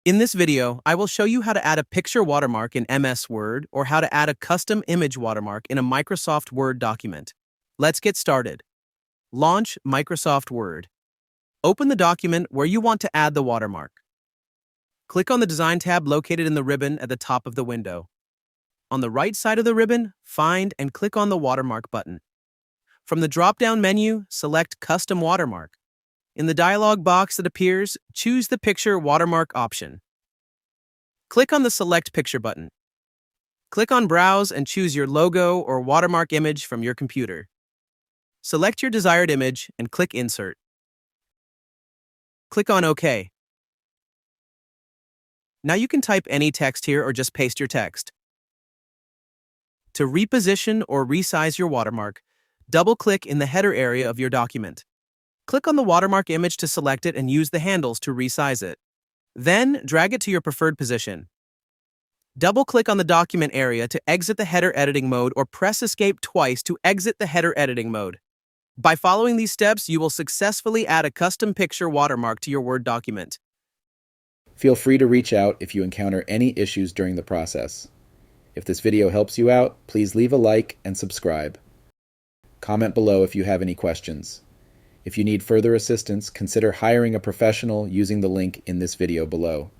In this video, I will show you how to add a picture watermark in MS Word or how to add a custom image watermark in a Microsoft Word document. Let's get started. Launch Microsoft Word. Open the document where you want to add the watermark. Click on the Design tab located in the ribbon at the top of the window. On the right side of the ribbon, find and click on the Watermark button. From the drop-down menu, select Custom Watermark. In the dialog box that appears, choose the Picture Watermark option. Click on the Select Picture button. Click on Browse and choose your logo or watermark image from your computer. Select your desired image and click Insert. Click on OK. Now you can type any text here or just paste your text. To reposition or resize your watermark, double-click in the header area of your document. Click on the watermark image to select it and use the handles to resize it. Then, drag it to your preferred position. Double-click on the document area to exit the header editing mode or press Escape twice to exit the header editing mode. By following these steps, you will successfully add a custom picture watermark to your Word document. Feel free to reach out if you encounter any issues during the process. If this video helps you out, please leave a like and subscribe. Comment below if you have any questions. If you need further assistance, consider hiring a professional using the link in this video below.